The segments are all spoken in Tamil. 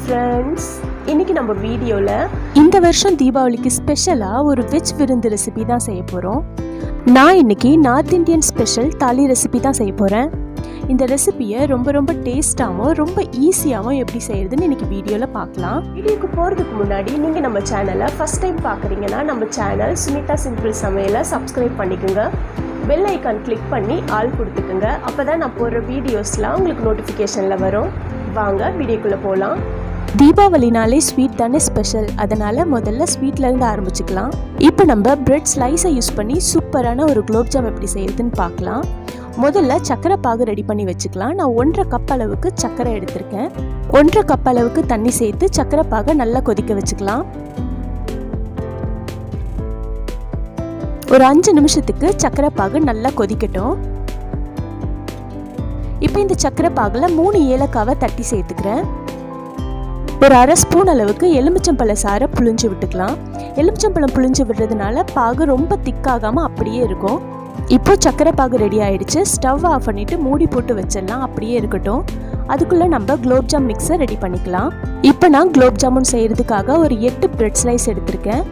ஃப்ரெண்ட்ஸ், இன்றைக்கி நம்ம வீடியோவில் இந்த வருஷம் தீபாவளிக்கு ஸ்பெஷலாக ஒரு வெஜ் விருந்து ரெசிபி தான் செய்ய போகிறோம். நான் இன்றைக்கி நார்த் இந்தியன் ஸ்பெஷல் தாலி ரெசிபி தான் செய்ய போகிறேன். இந்த ரெசிபியை ரொம்ப டேஸ்ட்டாகவும் ரொம்ப ஈஸியாகவும் எப்படி செய்கிறதுன்னு இன்றைக்கி வீடியோவில் பார்க்கலாம். வீடியோக்கு போகிறதுக்கு முன்னாடி நீங்கள் நம்ம சேனலை ஃபஸ்ட் டைம் பார்க்குறீங்கன்னா நம்ம சேனல் சுமிதா சிம்பிள் சமையலை சப்ஸ்கிரைப் பண்ணிக்கோங்க. பெல் ஐக்கான் கிளிக் பண்ணி ஆல் கொடுத்துக்குங்க. அப்போ தான் நான் போடுற வீடியோஸ்லாம் உங்களுக்கு நோட்டிஃபிகேஷனில் வரும். வாங்க வீடியோக்குள்ளே போகலாம். தீபாவளினாலே ஸ்வீட் தானே ஸ்பெஷல், அதனால் முதல்ல ஸ்வீட்லேருந்து ஆரம்பிச்சுக்கலாம். இப்போ நம்ம பிரெட் ஸ்லைஸை யூஸ் பண்ணி சூப்பரான ஒரு குலோப்ஜாம் எப்படி செய்கிறதுன்னு பார்க்கலாம். முதல்ல சக்கரை பாகு ரெடி பண்ணி வச்சுக்கலாம். நான் 1.5 கப் அளவுக்கு சக்கரை எடுத்திருக்கேன். 1.5 கப் அளவுக்கு தண்ணி சேர்த்து சக்கரை பாகை நல்லா கொதிக்க வச்சுக்கலாம். ஒரு 5 நிமிஷத்துக்கு சக்கரை பாகு நல்லா கொதிக்கட்டும். இப்போ இந்த சக்கரை பாகுல 3 ஏலக்காவை தட்டி சேர்த்துக்கிறேன். ஒரு 1/2 ஸ்பூன் அளவுக்கு எலுமிச்சம்பழ சாறை புழிஞ்சு விட்டுக்கலாம். எலுமிச்சம்பழம் புழிஞ்சு விடுறதுனால பாகு ரொம்ப திக்காகாமல் அப்படியே இருக்கும். இப்போ சக்கரை பாகு ரெடி ஆயிடுச்சு. ஸ்டவ் ஆஃப் பண்ணிட்டு மூடி போட்டு வச்சிடலாம், அப்படியே இருக்கட்டும். அதுக்குள்ளே நம்ம குலோப்ஜாம் மிக்ஸை ரெடி பண்ணிக்கலாம். இப்போ நான் குலோப் ஜாமுன் செய்கிறதுக்காக ஒரு 8 பிரெட் ஸ்லைஸ் எடுத்திருக்கேன்.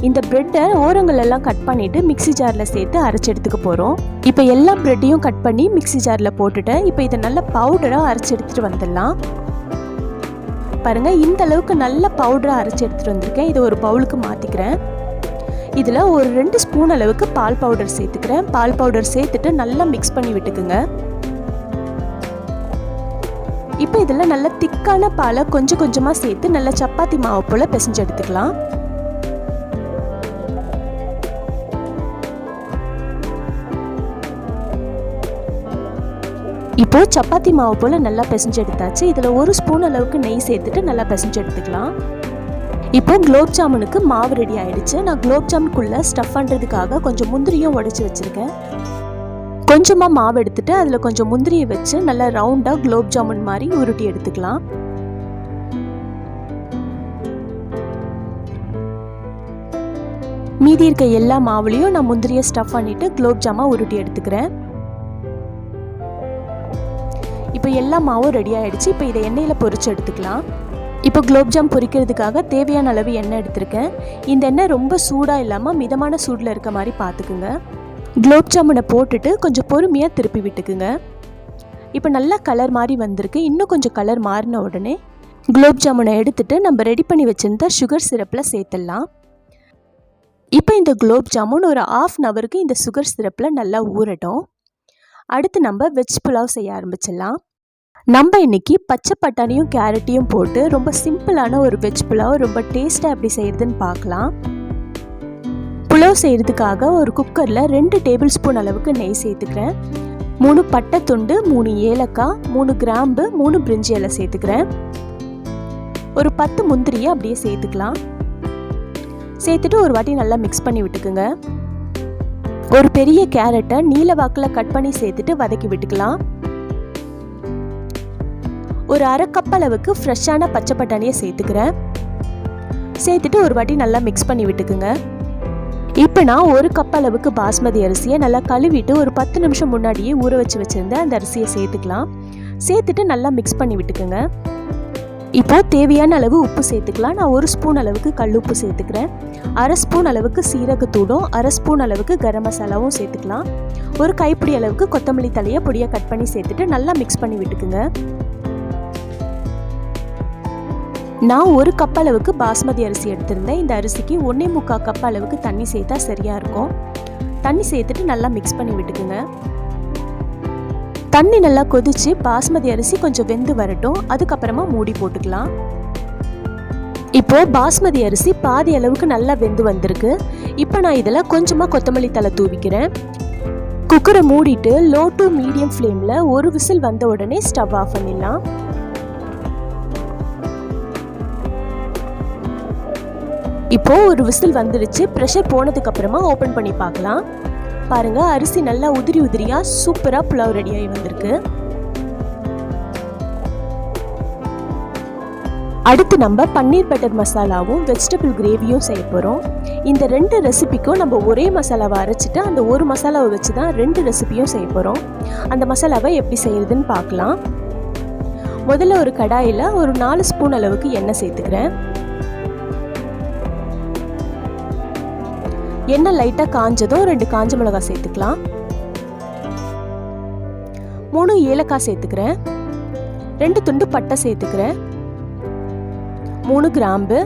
இந்த பிரெட்டை ஓரங்கள் எல்லாம் கட் பண்ணிவிட்டு மிக்ஸி ஜாரில் சேர்த்து அரைச்சி எடுத்துக்க போகிறோம். இப்போ எல்லா பிரெட்டையும் கட் பண்ணி மிக்ஸி ஜாரில் போட்டுட்டேன். இப்போ இதை நல்லா பவுடராக அரைச்சி எடுத்துகிட்டு வந்துடலாம். பாருங்கள், இந்த அளவுக்கு நல்ல பவுடராக அரைச்சி எடுத்துகிட்டு வந்திருக்கேன். இதை ஒரு பவுலுக்கு மாற்றிக்கிறேன். இதில் ஒரு 2 ஸ்பூன் அளவுக்கு பால் பவுடர் சேர்த்துக்கிறேன். பால் பவுடர் சேர்த்துட்டு நல்லா மிக்ஸ் பண்ணி விட்டுக்குங்க. இப்போ இதில் நல்ல திக்கான பாலை கொஞ்சமாக சேர்த்து நல்லா சப்பாத்தி மாவு போல் பிசைஞ்சு எடுத்துக்கலாம். இப்போ சப்பாத்தி மாவு போல் நல்லா பிசைஞ்சு எடுத்தாச்சு. இதில் 1 ஸ்பூன் அளவுக்கு நெய் சேர்த்துட்டு நல்லா பிசைஞ்சு எடுத்துக்கலாம். இப்போ குலோப் ஜாமுனுக்கு மாவு ரெடி ஆயிடுச்சு. நான் குலோப் ஜாமுனுக்குள்ளே ஸ்டஃப் பண்ணுறதுக்காக கொஞ்சம் முந்திரியும் உடைச்சி வச்சுருக்கேன். கொஞ்சமாக மாவு எடுத்துட்டு அதில் கொஞ்சம் முந்திரியை வச்சு நல்லா ரவுண்டாக குலோப் ஜாமுன் மாதிரி உருட்டி எடுத்துக்கலாம். மீதி இருக்க எல்லா மாவுலையும் நான் முந்திரியை ஸ்டஃப் பண்ணிட்டு குலோப் ஜாமாக உருட்டி எடுத்துக்கிறேன். இப்போ எல்லா மாவும் ரெடி ஆயிடுச்சு. இப்போ இதை எண்ணெயில் பொரிச்சு எடுத்துக்கலாம். இப்போ குலோப்ஜாம் பொரிக்கிறதுக்காக தேவையான அளவு எண்ணெய் எடுத்திருக்கேன். இந்த எண்ணெய் ரொம்ப சூடாக இல்லாமல் மிதமான சூடில் இருக்க மாதிரி பார்த்துக்குங்க. குலோப் ஜாமுனை போட்டுட்டு கொஞ்சம் பொறுமையாக திருப்பி விட்டுக்குங்க. இப்போ நல்லா கலர் மாதிரி வந்திருக்கு. இன்னும் கொஞ்சம் கலர் மாறின உடனே குலோப் ஜாமுனை எடுத்துட்டு நம்ம ரெடி பண்ணி வச்சுருந்த சுகர் சிரப்பில் சேர்த்துடலாம். இப்போ இந்த குலோப் ஜாமுன் ஒரு 1/2 ஹவருக்கு இந்த சுகர் சிரப்பில் நல்லா ஊறட்டும். அடுத்து நம்ம வெஜ் புலாவ் செய்ய ஆரம்பிச்சிடலாம். நம்ம இன்னைக்கு பச்சை பட்டாணியும் கேரட்டையும் போட்டு ரொம்ப சிம்பிளான ஒரு வெஜ் புலாவ் ரொம்ப டேஸ்ட்டாக எப்படி செய்யறதுன்னு பார்க்கலாம். புலாவ் செய்கிறதுக்காக ஒரு குக்கரில் 2 டேபிள் ஸ்பூன் அளவுக்கு நெய் சேர்த்துக்கிறேன். 3 பட்டை துண்டு, 3 ஏலக்காய், 3 கிராம்பு, 3 பிரிஞ்சி இலை சேர்த்துக்கிறேன். ஒரு 10 முந்திரியை அப்படியே சேர்த்துக்கலாம். சேர்த்துட்டு ஒரு வாட்டி நல்லா மிக்ஸ் பண்ணி விட்டுக்குங்க. ஒரு பெரிய கேரட்டை நீல வாக்கில் கட் பண்ணி சேர்த்துட்டு வதக்கி விட்டுக்கலாம். ஒரு 1/2 கப் அளவுக்கு ஃப்ரெஷ்ஷான பச்சை பட்டாணியை சேர்த்துக்கிறேன். சேர்த்துட்டு ஒரு வாட்டி நல்லா மிக்ஸ் பண்ணி விட்டுக்குங்க. இப்போ நான் 1 கப் அளவுக்கு பாஸ்மதி அரிசியை நல்லா கழுவிட்டு ஒரு 10 நிமிஷம் முன்னாடியே ஊற வச்சு வச்சுருந்தேன். அந்த அரிசியை சேர்த்துக்கலாம். சேர்த்துட்டு நல்லா மிக்ஸ் பண்ணி விட்டுக்குங்க. இப்போ தேவையான அளவு உப்பு சேர்த்துக்கலாம். நான் 1 ஸ்பூன் அளவுக்கு கல் உப்பு சேர்த்துக்கிறேன். 1/2 ஸ்பூன் அளவுக்கு சீரகத்தூளும் 1/2 ஸ்பூன் அளவுக்கு கரம் மசாலாவும் சேர்த்துக்கலாம். ஒரு கைப்பிடி அளவுக்கு கொத்தமல்லி தலையை பொடியாக கட் பண்ணி சேர்த்துட்டு நல்லா மிக்ஸ் பண்ணி விட்டுக்குங்க. நான் 1 கப் அளவுக்கு பாஸ்மதி அரிசி எடுத்திருந்தேன். இந்த அரிசிக்கு 1.25 கப் அளவுக்கு தண்ணி சேர்த்தா சரியாக இருக்கும். தண்ணி சேர்த்துட்டு நல்லா மிக்ஸ் பண்ணி விட்டுக்குங்க. தண்ணி நல்லா கொதிச்சு பாஸ்மதி அரிசி கொஞ்சம் வெந்து வரட்டும். அதுக்கப்புறமா மூடி போட்டுக்கலாம். இப்போ பாஸ்மதி அரிசி பாதி அளவுக்கு நல்லா வெந்து வந்திருக்கு. இப்போ நான் இதில் கொஞ்சமாக கொத்தமல்லி தலை தூவிக்கிறேன். குக்கரை மூடிட்டு லோ டு மீடியம் ஃப்ளேமில் ஒரு விசில் வந்த உடனே ஸ்டவ் ஆஃப் பண்ணிடலாம். இப்போ ஒரு விசில் வந்துடுச்சு. ப்ரெஷர் போனதுக்கு அப்புறமா ஓப்பன் பண்ணி பார்க்கலாம். பாருங்க, அரிசி நல்லா உதிரியாக சூப்பராக புலாவ் ரெடியாகி வந்திருக்கு. அடுத்து நம்ம பன்னீர் பட்டர் மசாலாவும் வெஜிடபிள் கிரேவியும் செய்ய போகிறோம். இந்த 2 ரெசிபிக்கும் நம்ம ஒரே மசாலாவை அரைச்சிட்டு அந்த ஒரு மசாலாவை வச்சு தான் 2 ரெசிபியும் செய்ய போகிறோம். அந்த மசாலாவை எப்படி செய்யறதுன்னு பார்க்கலாம். முதல்ல ஒரு கடாயில் ஒரு 4 ஸ்பூன் அளவுக்கு எண்ணெய் சேர்த்துக்கிறேன். எண்ணெய் லைட்டாக காஞ்சதும் 2 காஞ்ச மிளகாய் சேர்த்துக்கலாம். 3 ஏலக்காய் சேர்த்துக்கிறேன். 2 துண்டு பட்டை சேர்த்துக்கிறேன். 3 கிராம்பு,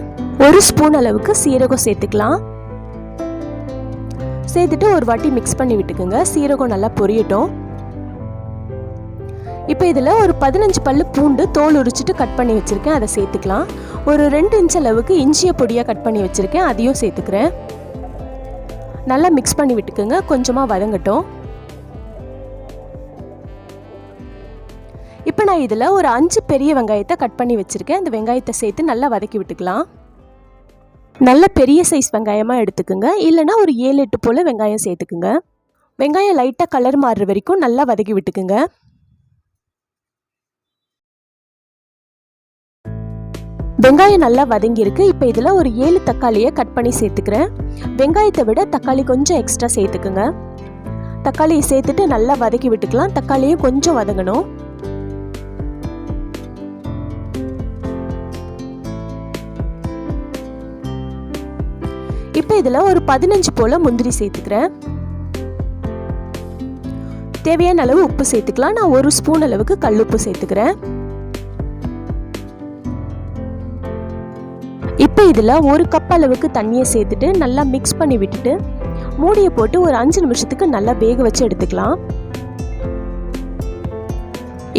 1 ஸ்பூன் அளவுக்கு சீரகம் சேர்த்துக்கலாம். சேர்த்துட்டு ஒரு வாட்டி மிக்ஸ் பண்ணி விட்டுக்குங்க. சீரகம் நல்லா பொரியட்டும். இப்போ இதில் ஒரு 15 பல்லு பூண்டு தோல் உரிச்சிட்டு கட் பண்ணி வச்சுருக்கேன், அதை சேர்த்துக்கலாம். ஒரு 2 இன்ச் அளவுக்கு இஞ்சியை பொடியாக கட் பண்ணி வச்சுருக்கேன், அதையும் சேர்த்துக்கிறேன். நல்லா மிக்ஸ் பண்ணி விட்டுக்குங்க. கொஞ்சமாக வதங்கட்டும். இப்போ நான் இதில் ஒரு 5 பெரிய வெங்காயத்தை கட் பண்ணி வச்சுருக்கேன், அந்த வெங்காயத்தை சேர்த்து நல்லா வதக்கி விட்டுக்கலாம். நல்ல பெரிய சைஸ் வெங்காயமாக எடுத்துக்குங்க, இல்லைனா ஒரு 7-8 போல் வெங்காயம் சேர்த்துக்குங்க. வெங்காயம் லைட்டாக கலர் மாறுற வரைக்கும் நல்லா வதக்கி விட்டுக்குங்க. வெங்காயம் நல்லா வதங்கியிருக்கு. இப்போ இதில் ஒரு 7 தக்காளியை கட் பண்ணி சேர்த்துக்கிறேன். வெங்காயத்தை விட தக்காளி கொஞ்சம் எக்ஸ்ட்ரா சேர்த்துக்குங்க. தக்காளியை சேர்த்துட்டு நல்லா வதக்கி விட்டுக்கலாம். தக்காளியும் கொஞ்சம் வதங்கணும். இப்போ இதில் ஒரு 15 போல முந்திரி சேர்த்துக்கிறேன். தேவையான அளவு உப்பு சேர்த்துக்கலாம். நான் 1 ஸ்பூன் அளவுக்கு கல்லுப்பு சேர்த்துக்கிறேன். இப்போ இதில் 1 கப் அளவுக்கு தண்ணியை சேர்த்துட்டு நல்லா மிக்ஸ் பண்ணி விட்டுட்டு மூடியை போட்டு ஒரு 5 நிமிஷத்துக்கு நல்லா வேக வச்சு எடுத்துக்கலாம்.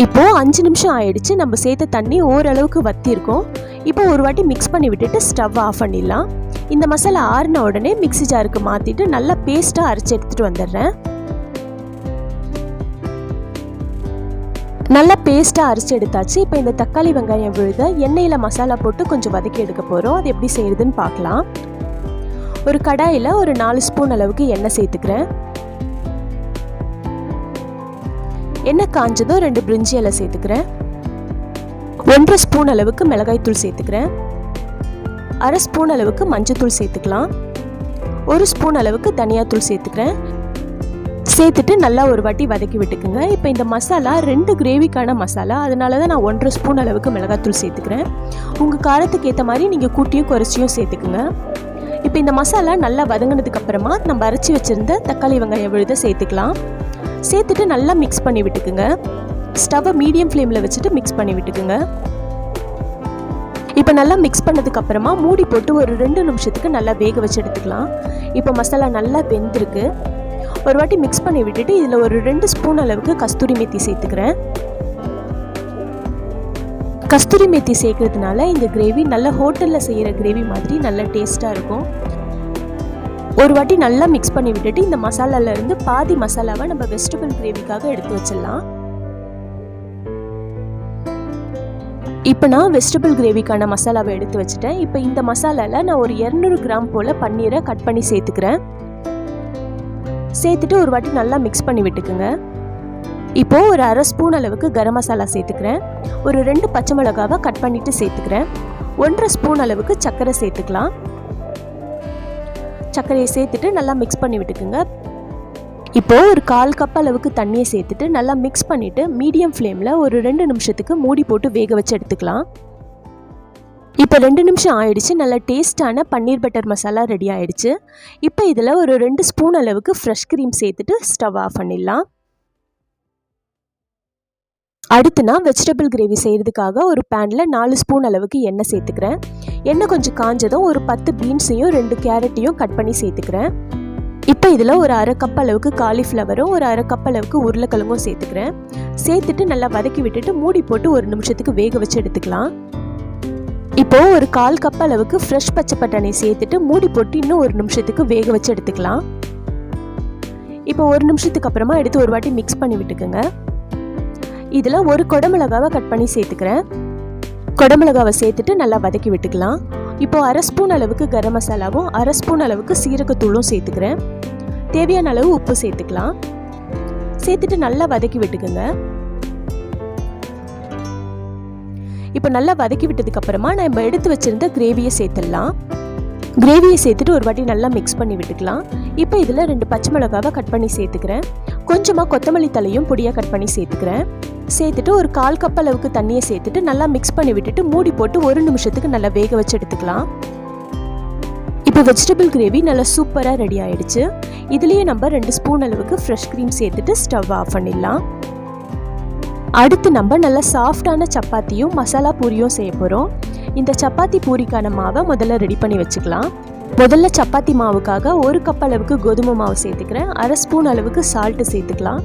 இப்போ 5 நிமிஷம் ஆயிடுச்சு. நம்ம சேர்த்த தண்ணி ஓரளவுக்கு வத்தி இருக்கும். இப்போ ஒரு வாட்டி மிக்ஸ் பண்ணி விட்டுட்டு ஸ்டவ் ஆஃப் பண்ணிடலாம். இந்த மசாலா ஆறின உடனே மிக்ஸி ஜாருக்கு மாற்றிட்டு நல்லா பேஸ்ட்டாக அரைச்சி எடுத்துகிட்டு வந்துடுறேன். நல்லா பேஸ்ட்டாக அரைச்சி எடுத்தாச்சு. இப்போ இந்த தக்காளி வெங்காயம் விழுத எண்ணெயில் மசாலா போட்டு கொஞ்சம் வதக்கி எடுக்க போகிறோம். அது எப்படி செய்யுதுன்னு பார்க்கலாம். ஒரு கடாயில் ஒரு 4 ஸ்பூன் அளவுக்கு எண்ணெய் சேர்த்துக்கிறேன். எண்ணெய் காஞ்சதும் 2 பிரிஞ்சி இலை சேர்த்துக்கிறேன். 1.5 ஸ்பூன் அளவுக்கு மிளகாய்த்தூள் சேர்த்துக்கிறேன். 1/2 ஸ்பூன் அளவுக்கு மஞ்சத்தூள் சேர்த்துக்கலாம். 1 ஸ்பூன் அளவுக்கு தனியாத்தூள் சேர்த்துக்கிறேன். சேர்த்துட்டு நல்லா ஒரு வாட்டி வதக்கி விட்டுக்குங்க. இப்போ இந்த மசாலா 2 கிரேவிக்கான மசாலா, அதனால தான் நான் 1.5 ஸ்பூன் அளவுக்கு மிளகாத்தூள் சேர்த்துக்கிறேன். உங்கள் காரத்துக்கு ஏற்ற மாதிரி நீங்கள் கூட்டியும் குறைச்சியும் சேர்த்துக்குங்க. இப்போ இந்த மசாலா நல்லா வதங்கினதுக்கு அப்புறமா நம்ம அரைச்சி வச்சுருந்த தக்காளி வெங்காயம் விழுத சேர்த்துக்கலாம். சேர்த்துட்டு நல்லா மிக்ஸ் பண்ணி விட்டுக்குங்க. ஸ்டவ்வை மீடியம் ஃப்ளேமில் வச்சுட்டு மிக்ஸ் பண்ணி விட்டுக்குங்க. இப்போ நல்லா மிக்ஸ் பண்ணதுக்கு அப்புறமா மூடி போட்டு ஒரு 2 நிமிஷத்துக்கு நல்லா வேக வச்சு எடுத்துக்கலாம். இப்போ மசாலா நல்லா வெந்திருக்கு. ஒரு வாட்டி மிக்ஸ் பண்ணி விட்டுட்டு இதில் ஒரு 2 ஸ்பூன் அளவுக்கு கஸ்தூரி மேத்தி சேர்த்துக்கிறேன். கஸ்தூரி மேத்தி சேர்க்கறதுனால இந்த கிரேவி நல்ல ஹோட்டலில் செய்கிற கிரேவி மாதிரி நல்ல டேஸ்ட்டாக இருக்கும். ஒரு வாட்டி நல்லா மிக்ஸ் பண்ணி விட்டுட்டு இந்த மசாலாலேருந்து பாதி மசாலாவை நம்ம வெஜிடபிள் கிரேவிக்காக எடுத்து வச்சிடலாம். இப்போ நான் வெஜிடபிள் கிரேவிக்கான மசாலாவை எடுத்து வச்சுட்டேன். இப்போ இந்த மசாலாவில் நான் ஒரு 200 கிராம் போல் பன்னீரை கட் பண்ணி சேர்த்துக்கிறேன். சேர்த்துட்டு ஒரு வாட்டி நல்லா மிக்ஸ் பண்ணி விட்டுக்குங்க. இப்போது ஒரு 1/2 ஸ்பூன் அளவுக்கு கரம் மசாலா சேர்த்துக்கிறேன். ஒரு 2 பச்சை மிளகாவை கட் பண்ணிவிட்டு சேர்த்துக்கிறேன். 1.5 ஸ்பூன் அளவுக்கு சர்க்கரை சேர்த்துக்கலாம். சர்க்கரையை சேர்த்துட்டு நல்லா மிக்ஸ் பண்ணி விட்டுக்குங்க. இப்போது ஒரு 1/4 கப் அளவுக்கு தண்ணியை சேர்த்துட்டு நல்லா மிக்ஸ் பண்ணிவிட்டு மீடியம் ஃப்ளேமில் ஒரு 2 நிமிஷத்துக்கு மூடி போட்டு வேக வச்சு எடுத்துக்கலாம். இப்போ 2 நிமிஷம் ஆயிடுச்சு. நல்ல டேஸ்டான பன்னீர் பட்டர் மசாலா ரெடி ஆயிடுச்சு. இப்போ இதில் ஒரு 2 ஸ்பூன் அளவுக்கு ஃப்ரெஷ் க்ரீம் சேர்த்துட்டு ஸ்டவ் ஆஃப் பண்ணிடலாம். அடுத்து நான் வெஜிடபிள் கிரேவி செய்கிறதுக்காக ஒரு பேனில் 4 ஸ்பூன் அளவுக்கு எண்ணெய் சேர்த்துக்கிறேன். எண்ணெய் கொஞ்சம் காஞ்சதும் ஒரு 10 பீன்ஸையும் 2 கேரட்டையும் கட் பண்ணி சேர்த்துக்கிறேன். இப்போ இதில் ஒரு 1/2 கப் அளவுக்கு காலிஃப்ளவரும் ஒரு 1/2 கப் அளவுக்கு உருளைக்கிழங்கும் சேர்த்துக்கிறேன். சேர்த்துட்டு நல்லா வதக்கி விட்டுட்டு மூடி போட்டு 1 நிமிஷத்துக்கு வேக வச்சு எடுத்துக்கலாம். இப்போது ஒரு 1/4 கப் அளவுக்கு ஃப்ரெஷ் பச்சை பட்டாணி சேர்த்துட்டு மூடி போட்டு இன்னும் 1 நிமிஷத்துக்கு வேக வச்சு எடுத்துக்கலாம். இப்போ 1 நிமிஷத்துக்கு அப்புறமா எடுத்து ஒரு வாட்டி மிக்ஸ் பண்ணி விட்டுக்குங்க. இதில் ஒரு குடமிளகாவை கட் பண்ணி சேர்த்துக்கிறேன். குடமிளகாவை சேர்த்துட்டு நல்லா வதக்கி விட்டுக்கலாம். இப்போது 1/2 ஸ்பூன் அளவுக்கு கரம் மசாலாவும் 1/2 ஸ்பூன் அளவுக்கு சீரகத்தூளும் சேர்த்துக்கிறேன். தேவையான அளவு உப்பு சேர்த்துக்கலாம். சேர்த்துட்டு நல்லா வதக்கி விட்டுக்குங்க. இப்போ நல்லா வதக்கி விட்டதுக்கு அப்புறமா நம்ம எடுத்து வச்சிருந்த கிரேவியை சேர்த்துடலாம். கிரேவியை சேர்த்துட்டு ஒரு வாட்டி நல்லா மிக்ஸ் பண்ணி விட்டுக்கலாம். இப்போ இதில் 2 பச்சை மிளகாவை கட் பண்ணி சேர்த்துக்கிறேன். கொஞ்சமாக கொத்தமல்லி தலையும் பொடியாக கட் பண்ணி சேர்த்துக்கிறேன். சேர்த்துட்டு ஒரு 1/4 கப் அளவுக்கு தண்ணியை சேர்த்துட்டு நல்லா மிக்ஸ் பண்ணி விட்டுட்டு மூடி போட்டு 1 நிமிஷத்துக்கு நல்லா வேக வச்சு எடுத்துக்கலாம். இப்போ வெஜிடபிள் கிரேவி நல்லா சூப்பராக ரெடி ஆயிடுச்சு. இதுலேயே நம்ம 2 ஸ்பூன் அளவுக்கு ஃப்ரெஷ் க்ரீம் சேர்த்துட்டு ஸ்டவ் ஆஃப் பண்ணிடலாம். அடுத்து நம்ம நல்லா சாஃப்டான சப்பாத்தியும் மசாலா பூரியும் செய்ய போகிறோம். இந்த சப்பாத்தி பூரிக்கான மாவை முதல்ல ரெடி பண்ணி வச்சுக்கலாம். முதல்ல சப்பாத்தி மாவுக்காக 1 கப் அளவுக்கு கோதுமை மாவு சேர்த்துக்கிறேன். 1/2 ஸ்பூன் அளவுக்கு சால்ட்டு சேர்த்துக்கலாம்.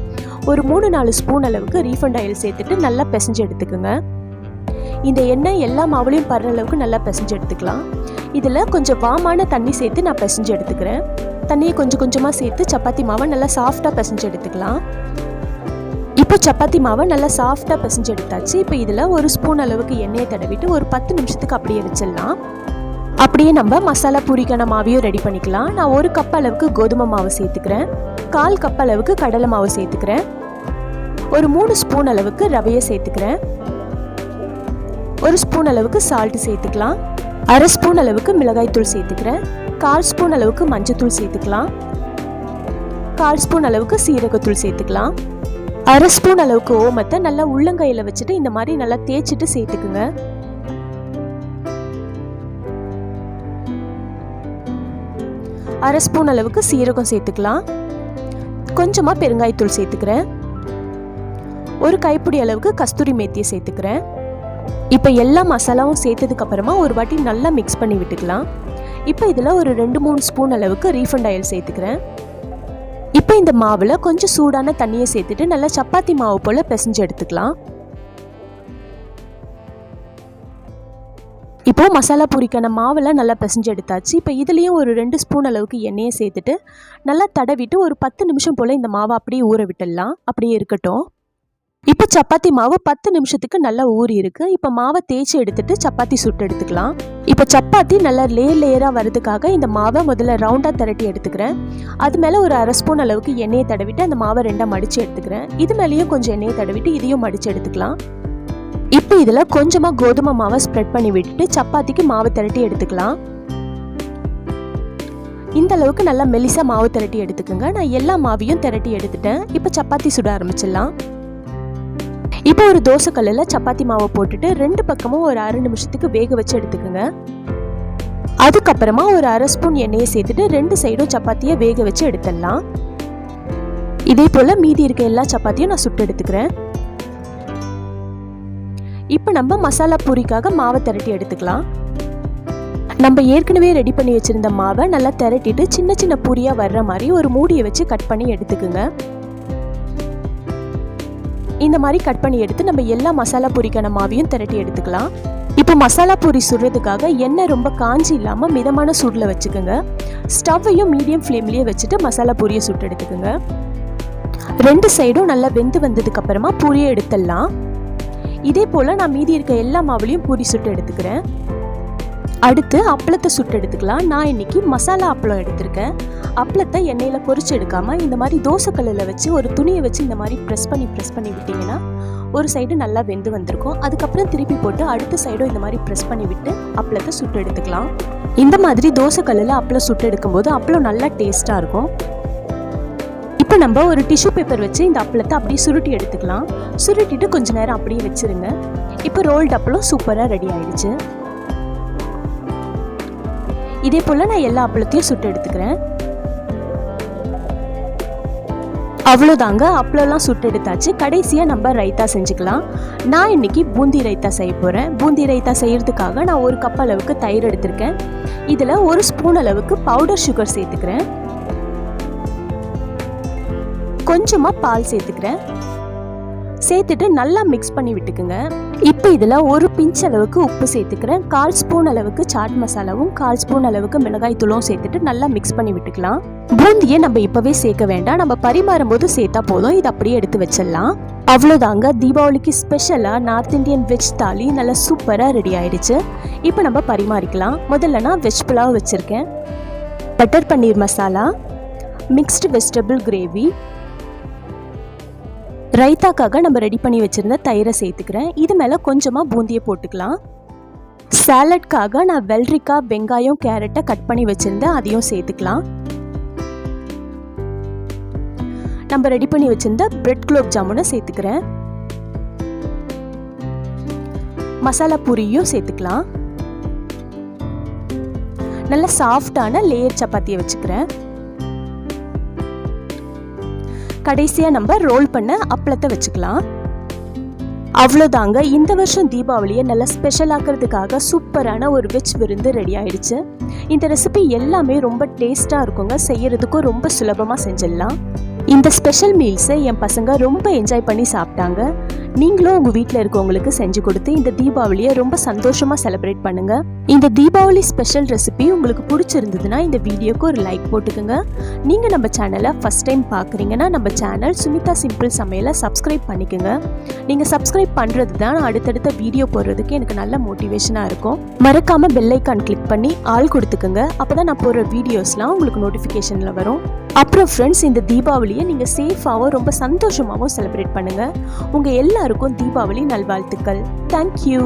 ஒரு 3-4 ஸ்பூன் அளவுக்கு ரீஃபண்ட் ஆயில் சேர்த்துட்டு நல்லா பிசைஞ்சு எடுத்துக்கோங்க. இந்த எண்ணெய் எல்லா மாவுலையும் படுற அளவுக்கு நல்லா பிசைஞ்சு எடுத்துக்கலாம். இதில் கொஞ்சம் வாமான தண்ணி சேர்த்து நான் பிசைஞ்சு எடுத்துக்கிறேன். தண்ணியை கொஞ்சம் கொஞ்சமாக சேர்த்து சப்பாத்தி மாவை நல்லா சாஃப்டாக பிசைஞ்சு எடுத்துக்கலாம். இப்போ சப்பாத்தி மாவை நல்லா சாஃப்டாக பிசைஞ்சு எடுத்தாச்சு. இப்போ இதில் 1 ஸ்பூன் அளவுக்கு எண்ணெயை தடவிட்டு ஒரு 10 நிமிஷத்துக்கு அப்படியே வச்சிடலாம். அப்படியே நம்ம மசாலா பூரிக்கான மாவையும் ரெடி பண்ணிக்கலாம். நான் 1 கப் அளவுக்கு கோதுமை மாவு சேர்த்துக்கிறேன். 1/4 கப் அளவுக்கு கடலை மாவு சேர்த்துக்கிறேன். ஒரு 3 ஸ்பூன் அளவுக்கு ரவையை சேர்த்துக்கிறேன். 1 ஸ்பூன் அளவுக்கு சால்ட்டு சேர்த்துக்கலாம். 1/2 ஸ்பூன் அளவுக்கு மிளகாய்த்தூள் சேர்த்துக்கிறேன். 1/4 ஸ்பூன் அளவுக்கு மஞ்சத்தூள் சேர்த்துக்கலாம். 1/4 ஸ்பூன் அளவுக்கு சீரகத்தூள் சேர்த்துக்கலாம். 1/2 ஸ்பூன் அளவுக்கு ஓமத்தை நல்லா உள்ளங்கையில் வச்சுட்டு இந்த மாதிரி நல்லா தேய்ச்சிட்டு சேர்த்துக்குங்க. 1/2 ஸ்பூன் அளவுக்கு சீரகம் சேர்த்துக்கலாம். கொஞ்சமாக பெருங்காயத்தூள் சேர்த்துக்கிறேன். ஒரு கைப்பிடி அளவுக்கு கஸ்தூரி மேத்தியை சேர்த்துக்கிறேன். இப்போ எல்லா மசாலாவும் சேர்த்ததுக்கு அப்புறமா ஒரு வாட்டி நல்லா மிக்ஸ் பண்ணி விட்டுக்கலாம். இப்போ இதில் ஒரு 2-3 ஸ்பூன் அளவுக்கு ரீஃபண்ட் ஆயில் சேர்த்துக்கிறேன். இப்போ இந்த மாவில் கொஞ்சம் சூடான தண்ணியை சேர்த்துட்டு நல்லா சப்பாத்தி மாவு போல் பிசைஞ்சு எடுத்துக்கலாம். இப்போ மசாலா பூரிக்கான மாவெல்லாம் நல்லா பிசைஞ்சு எடுத்தாச்சு. இப்போ இதுலேயும் ஒரு 2 ஸ்பூன் அளவுக்கு எண்ணெயை சேர்த்துட்டு நல்லா தடவிட்டு ஒரு 10 நிமிஷம் போல் இந்த மாவை அப்படியே ஊற விட்டுடலாம். அப்படியே இருக்கட்டும். இப்போ சப்பாத்தி மாவு 10 நிமிஷத்துக்கு நல்லா ஊறி இருக்கு. இப்போ மாவை தேய்ச்சி எடுத்துட்டு சப்பாத்தி சுட்டு எடுத்துக்கலாம். இப்போ சப்பாத்தி நல்லா லேயராக வரதுக்காக இந்த மாவை முதல்ல ரவுண்டாக திரட்டி எடுத்துக்கிறேன். அது மேலே ஒரு 1/2 ஸ்பூன் அளவுக்கு எண்ணெயை தடவிட்டு அந்த மாவை 2ஆக மடித்து எடுத்துக்கிறேன். இது மேலேயும் கொஞ்சம் எண்ணெயை தடவிட்டு இதையும் மடித்து எடுத்துக்கலாம். இப்போ இதில் கொஞ்சமாக கோதுமை மாவை ஸ்ப்ரெட் பண்ணி விட்டுட்டு சப்பாத்திக்கு மாவு திரட்டி எடுத்துக்கலாம். இந்த அளவுக்கு நல்லா மெலிசா மாவு திரட்டி எடுத்துக்கோங்க. நான் எல்லா மாவையும் திரட்டி எடுத்துட்டேன். இப்போ சப்பாத்தி சுட ஆரம்பிச்சிடலாம். இப்போ ஒரு தோசை கல்லில் சப்பாத்தி மாவை போட்டுட்டு 2 பக்கமும் ஒரு 1/2 நிமிஷத்துக்கு வேக வச்சு எடுத்துக்கோங்க. அதுக்கப்புறமா ஒரு 1/2 ஸ்பூன் எண்ணெயை சேர்த்துட்டு 2 சைடும் சப்பாத்தியை வேக வச்சு எடுத்துடலாம். இதே போல் மீதி இருக்க எல்லா சப்பாத்தியும் நான் சுட்டு எடுத்துக்கிறேன். இப்போ நம்ம மசாலா பூரிக்காக மாவை திரட்டி எடுத்துக்கலாம். நம்ம ஏற்கனவே ரெடி பண்ணி வச்சுருந்த மாவை நல்லா திரட்டிட்டு சின்ன சின்ன பூரியாக வர்ற மாதிரி ஒரு மூடியை வச்சு கட் பண்ணி எடுத்துக்குங்க. இந்த மாதிரி கட் பண்ணி எடுத்து நம்ம எல்லா மசாலா பூரிக்கான மாவையும் திரட்டி எடுத்துக்கலாம். இப்போ மசாலா பூரி சுடுறதுக்காக எண்ணெய் ரொம்ப காஞ்சி இல்லாமல் மிதமான சூடில் வச்சுக்கோங்க. ஸ்டவ்வையும் மீடியம் ஃப்ளேம்லேயே வச்சுட்டு மசாலா பூரியை சுட்டு எடுத்துக்கோங்க. 2 சைடும் நல்லா வெந்து வந்ததுக்கு அப்புறமா பூரியை எடுத்துடலாம். இதே போல் நான் மீதி இருக்க எல்லா மாவுலையும் பூரி சுட்டு எடுத்துக்கிறேன். அடுத்து அப்பளத்தை சுட்டு எடுத்துக்கலாம். நான் இன்னைக்கு மசாலா அப்பளம் எடுத்திருக்கேன். அப்பளத்தை எண்ணெயில் பொரிச்சு எடுக்காமல் இந்த மாதிரி தோசைக்கல்லில் வச்சு ஒரு துணியை வச்சு இந்த மாதிரி ப்ரெஸ் பண்ணி விட்டிங்கன்னா ஒரு சைடு நல்லா வெந்து வந்திருக்கும். அதுக்கப்புறம் திருப்பி போட்டு அடுத்த சைடும் இந்த மாதிரி ப்ரெஸ் பண்ணி விட்டு அப்பளத்தை சுட்டு எடுத்துக்கலாம். இந்த மாதிரி தோசைக்கல்லில் அப்பளம் சுட்டு எடுக்கும்போது அப்பளம் நல்லா டேஸ்ட்டாக இருக்கும். இப்போ நம்ம ஒரு டிஷ்யூ பேப்பர் வச்சு இந்த அப்பளத்தை அப்படியே சுருட்டி எடுத்துக்கலாம். சுருட்டிட்டு கொஞ்ச நேரம் அப்படியே வச்சுருங்க. இப்போ ரோல்டு அப்பளம் சூப்பராக ரெடி ஆயிடுச்சு. இதே போல் நான் எல்லா அப்பளத்தையும் சுட்டு எடுத்துக்கிறேன். அவ்வளோதாங்க, அப்பளம்லாம் சுட்டு எடுத்தாச்சு. கடைசியாக நம்ம ரைத்தா செஞ்சுக்கலாம். நான் இன்னைக்கு பூந்தி ரைத்தா செய்ய போகிறேன். பூந்தி ரைத்தா செய்கிறதுக்காக நான் 1 கப் அளவுக்கு தயிர் எடுத்திருக்கேன். இதில் 1 ஸ்பூன் அளவுக்கு பவுடர் சுகர் சேர்த்துக்கிறேன். கொஞ்சமாக பால் சேர்த்துக்கிறேன். சேர்த்துட்டு நல்லா மிக்ஸ் பண்ணி விட்டுக்குங்க. இப்போ இதில் ஒரு பிஞ்ச் அளவுக்கு உப்பு சேர்த்துக்கிறேன். 1/4 ஸ்பூன் அளவுக்கு சாட் மசாலாவும் 1/4 ஸ்பூன் அளவுக்கு மிளகாய் தூளும் சேர்த்துட்டு நல்லா மிக்ஸ் பண்ணி விட்டுக்கலாம். பூந்தியை நம்ம இப்போவே சேர்க்க வேண்டாம், நம்ம பரிமாறும் போது சேர்த்தா போதும். இதை அப்படியே எடுத்து வச்சிடலாம். அவ்வளோதாங்க, தீபாவளிக்கு ஸ்பெஷலாக நார்த் இந்தியன் வெஜ் தாலி நல்லா சூப்பராக ரெடி ஆயிடுச்சு. இப்போ நம்ம பரிமாறிக்கலாம். முதல்ல நான் வெஜ் புலாவ் வச்சுருக்கேன். Butter paneer masala, mixed vegetable gravy, ரைத்தாக்காக நம்ம ரெடி பண்ணி வச்சுருந்த தயிரை சேர்த்துக்கிறேன். இது மேலே கொஞ்சமாக பூந்தியை போட்டுக்கலாம். சாலட்காக நான் வெள்ளரிக்காய், வெங்காயம், கேரட்டை கட் பண்ணி வச்சுருந்தேன், அதையும் சேர்த்துக்கலாம். நம்ம ரெடி பண்ணி வச்சுருந்த பிரெட் குலோப் ஜாமுனை சேர்த்துக்கிறேன். மசாலா பூரியும் சேர்த்துக்கலாம். நல்ல சாஃப்டான லேயர் சப்பாத்தியை வச்சுக்கிறேன். கடைசியாக நம்ம ரோல் பண்ண அப்பளத்தை வச்சுக்கலாம். அவ்வளோதாங்க, இந்த வருஷம் தீபாவளியை நல்லா ஸ்பெஷல் ஆக்கிறதுக்காக சூப்பரான ஒரு வெஜ் விருந்து ரெடி ஆயிடுச்சு. இந்த ரெசிபி எல்லாமே ரொம்ப டேஸ்ட்டாக இருக்குங்க, செய்யறதுக்கும் ரொம்ப சுலபமாக செஞ்சிடலாம். இந்த ஸ்பெஷல் மீல்ஸை என் பசங்க ரொம்ப என்ஜாய் பண்ணி சாப்பிட்டாங்க. நீங்களும் உங்கள் வீட்டில் இருக்கவங்களுக்கு செஞ்சு கொடுத்து இந்த தீபாவளியை ரொம்ப சந்தோஷமாக செலிப்ரேட் பண்ணுங்க. இந்த தீபாவளி ஸ்பெஷல் ரெசிபி உங்களுக்கு பிடிச்சிருந்ததுன்னா இந்த வீடியோக்கு ஒரு லைக் போட்டுக்கோங்க. நீங்கள் நம்ம சேனலை ஃபஸ்ட் டைம் பார்க்குறீங்கன்னா நம்ம சேனல் சுமிதா சிம்பிள் சமையலை சப்ஸ்கிரைப் பண்ணிக்கோங்க. நீங்கள் சப்ஸ்கிரைப் பண்ணுறது தான் அடுத்தடுத்த வீடியோ போடுறதுக்கு எனக்கு நல்ல மோட்டிவேஷனாக இருக்கும். மறக்காமல் பெல் ஐக்கான் கிளிக் பண்ணி ஆள் கொடுத்துக்கோங்க. அப்போ தான் நான் போடுற வீடியோஸ்லாம் உங்களுக்கு நோட்டிஃபிகேஷனில் வரும். அப்புறம் ஃப்ரெண்ட்ஸ், இந்த தீபாவளியை நீங்கள் சேஃபாகவும் ரொம்ப சந்தோஷமாகவும் செலிப்ரேட் பண்ணுங்கள். உங்கள் எல்லாருக்கும் தீபாவளி நல்வாழ்த்துக்கள். தேங்க்யூ.